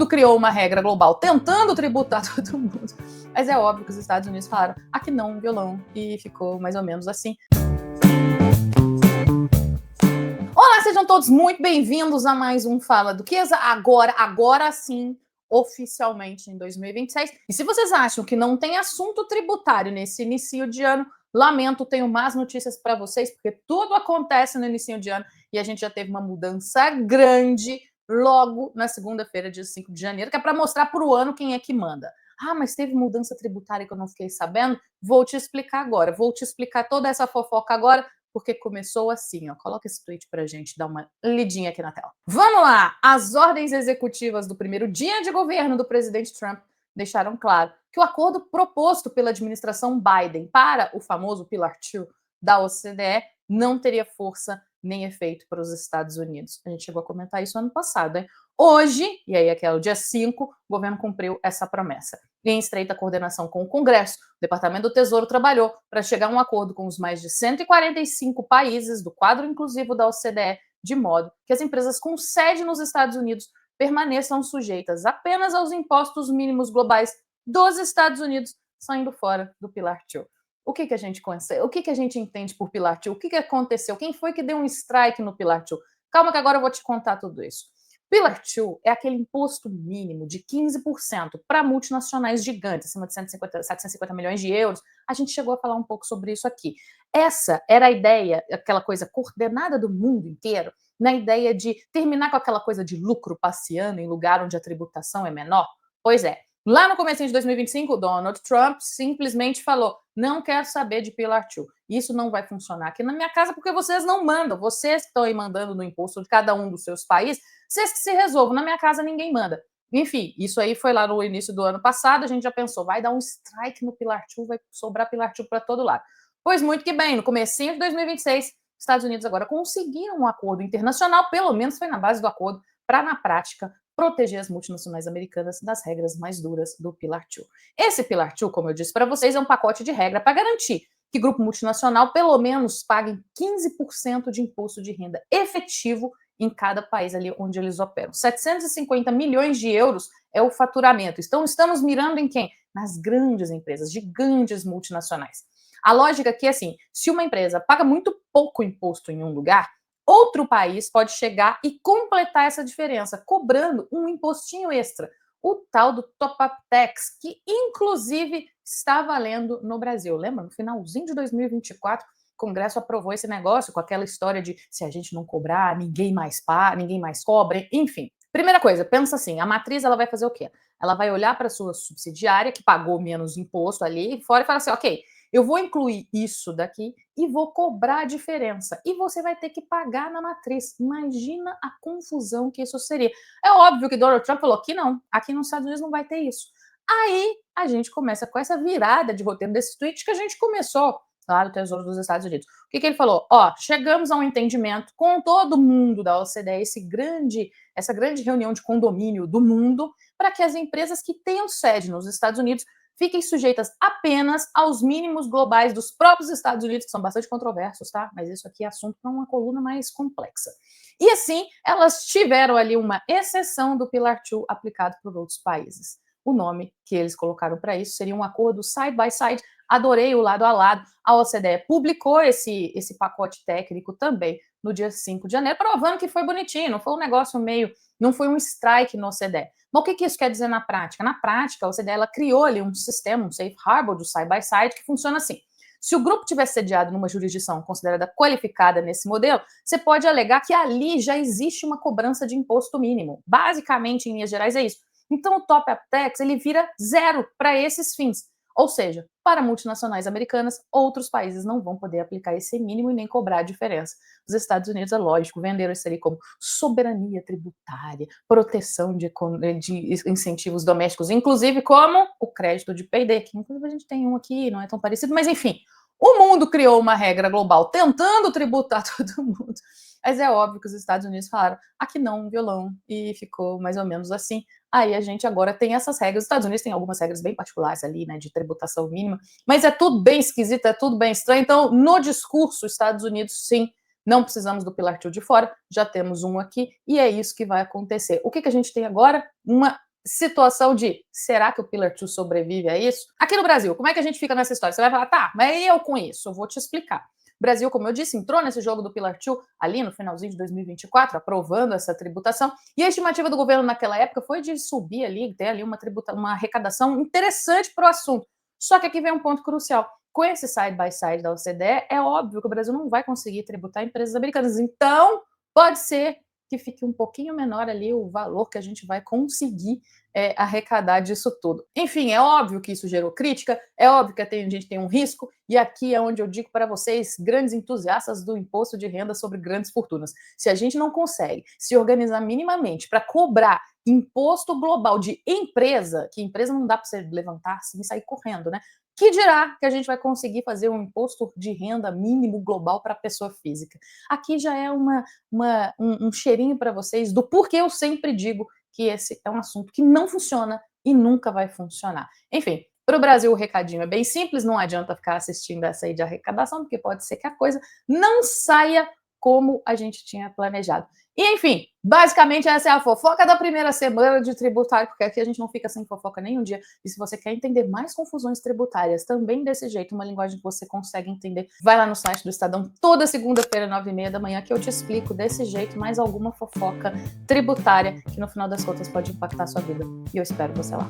mundo criou uma regra global tentando tributar todo mundo. Mas é óbvio que os Estados Unidos falaram, aqui não, violão, e ficou mais ou menos assim. Olá, sejam todos muito bem-vindos a mais um Fala Duquesa, agora sim, oficialmente em 2026. E se vocês acham que não tem assunto tributário nesse início de ano, lamento, tenho más notícias para vocês, porque tudo acontece no início de ano e a gente já teve uma mudança grande logo na segunda-feira, dia 5 de janeiro, que é para mostrar para o ano quem é que manda. Ah, mas teve mudança tributária que eu não fiquei sabendo? Vou te explicar agora, vou te explicar toda essa fofoca agora, porque começou assim, ó. Coloca esse tweet pra gente dar uma lidinha aqui na tela. Vamos lá! As ordens executivas do primeiro dia de governo do presidente Trump deixaram claro que o acordo proposto pela administração Biden para o famoso Pillar 2 da OCDE não teria força nem efeito para os Estados Unidos. A gente chegou a comentar isso ano passado, hein? Hoje, e aí aqui é o dia 5, o governo cumpriu essa promessa. Em estreita coordenação com o Congresso, o Departamento do Tesouro trabalhou para chegar a um acordo com os mais de 145 países do quadro inclusivo da OCDE, de modo que as empresas com sede nos Estados Unidos permaneçam sujeitas apenas aos impostos mínimos globais dos Estados Unidos, saindo fora do Pillar 2. O que a gente conhece? O que a gente entende por Pillar 2? O que aconteceu? Quem foi que deu um strike no Pillar 2? Calma que agora eu vou te contar tudo isso. Pillar 2 é aquele imposto mínimo de 15% para multinacionais gigantes, acima de 750 milhões de euros. A gente chegou a falar um pouco sobre isso aqui. Essa era a ideia, aquela coisa coordenada do mundo inteiro, na ideia de terminar com aquela coisa de lucro passeando em lugar onde a tributação é menor. Pois é, lá no começo de 2025, Donald Trump simplesmente falou, não quero saber de Pillar 2. Isso não vai funcionar aqui na minha casa porque vocês não mandam. Vocês que estão aí mandando no imposto de cada um dos seus países, vocês que se resolvam. Na minha casa ninguém manda. Enfim, isso aí foi lá no início do ano passado, a gente já pensou, vai dar um strike no Pillar 2, vai sobrar Pillar 2 para todo lado. Pois muito que bem, no comecinho de 2026, Estados Unidos agora conseguiram um acordo internacional, pelo menos foi na base do acordo, para, na prática, proteger as multinacionais americanas das regras mais duras do Pillar 2. Esse Pillar 2, como eu disse para vocês, é um pacote de regra para garantir que grupo multinacional pelo menos pague 15% de imposto de renda efetivo em cada país ali onde eles operam. 750 milhões de euros é o faturamento. Então, estamos mirando em quem? Nas grandes empresas, gigantes multinacionais. A lógica aqui é assim, se uma empresa paga muito pouco imposto em um lugar, outro país pode chegar e completar essa diferença, cobrando um impostinho extra, o tal do top-up tax, que inclusive está valendo no Brasil. Lembra? No finalzinho de 2024, o Congresso aprovou esse negócio com aquela história de se a gente não cobrar, ninguém mais paga, ninguém mais cobra, enfim. Primeira coisa, pensa assim, a matriz ela vai fazer o quê? Ela vai olhar para a sua subsidiária, que pagou menos imposto ali fora, e fala assim, ok, eu vou incluir isso daqui e vou cobrar a diferença. E você vai ter que pagar na matriz. Imagina a confusão que isso seria. É óbvio que Donald Trump falou que não, aqui nos Estados Unidos não vai ter isso. Aí a gente começa com essa virada de roteiro desse tweet que a gente começou lá do Tesouro dos Estados Unidos. O que ele falou? Ó, chegamos a um entendimento com todo mundo da OCDE, essa grande reunião de condomínio do mundo, para que as empresas que tenham sede nos Estados Unidos fiquem sujeitas apenas aos mínimos globais dos próprios Estados Unidos, que são bastante controversos, tá? Mas isso aqui é assunto para uma coluna mais complexa. E assim, elas tiveram ali uma exceção do Pillar 2 aplicado por outros países. O nome que eles colocaram para isso seria um acordo side by side. Adorei o lado a lado. A OCDE publicou esse pacote técnico também no dia 5 de janeiro, provando que foi bonitinho, não foi um negócio meio, não foi um strike no OCDE. Mas o que isso quer dizer na prática? Na prática, a OCDE ela criou ali um sistema, um safe harbor do side by side, que funciona assim. Se o grupo tiver sediado numa jurisdição considerada qualificada nesse modelo, você pode alegar que ali já existe uma cobrança de imposto mínimo. Basicamente, em linhas gerais, é isso. Então, o top-up tax ele vira zero para esses fins. Ou seja, para multinacionais americanas, outros países não vão poder aplicar esse mínimo e nem cobrar a diferença. Os Estados Unidos, é lógico, venderam isso ali como soberania tributária, proteção de incentivos domésticos, inclusive como o crédito de payday, que inclusive a gente tem um aqui, não é tão parecido, mas enfim, o mundo criou uma regra global tentando tributar todo mundo. Mas é óbvio que os Estados Unidos falaram, aqui não, violão, e ficou mais ou menos assim. Aí a gente agora tem essas regras. Os Estados Unidos tem algumas regras bem particulares ali, né, de tributação mínima, mas é tudo bem esquisito, é tudo bem estranho. Então, no discurso, Estados Unidos, sim, não precisamos do Pillar 2 de fora, já temos um aqui, e é isso que vai acontecer. O que a gente tem agora? Uma situação de será que o Pillar 2 sobrevive a isso? Aqui no Brasil, como é que a gente fica nessa história? Você vai falar, tá, mas eu com isso? Eu vou te explicar. O Brasil, como eu disse, entrou nesse jogo do Pillar 2 ali no finalzinho de 2024, aprovando essa tributação, e a estimativa do governo naquela época foi de subir ali, ter ali uma arrecadação interessante para o assunto. Só que aqui vem um ponto crucial. Com esse side by side da OCDE, é óbvio que o Brasil não vai conseguir tributar empresas americanas. Então, pode ser que fique um pouquinho menor ali o valor que a gente vai conseguir arrecadar disso tudo. Enfim, é óbvio que isso gerou crítica, é óbvio que a gente tem um risco, e aqui é onde eu digo para vocês, grandes entusiastas do imposto de renda sobre grandes fortunas, se a gente não consegue se organizar minimamente para cobrar imposto global de empresa, que empresa não dá para você levantar assim e sair correndo, né? Que dirá que a gente vai conseguir fazer um imposto de renda mínimo global para a pessoa física? Aqui já é um cheirinho para vocês do porquê eu sempre digo que esse é um assunto que não funciona e nunca vai funcionar. Enfim, para o Brasil o recadinho é bem simples, não adianta ficar assistindo essa aí de arrecadação, porque pode ser que a coisa não saia como a gente tinha planejado. E, enfim, basicamente essa é a fofoca da primeira semana de tributário, porque aqui a gente não fica sem fofoca nenhum dia. E se você quer entender mais confusões tributárias, também desse jeito, uma linguagem que você consegue entender, vai lá no site do Estadão toda segunda-feira, 9h30 da manhã, que eu te explico desse jeito mais alguma fofoca tributária que no final das contas pode impactar a sua vida. E eu espero você lá.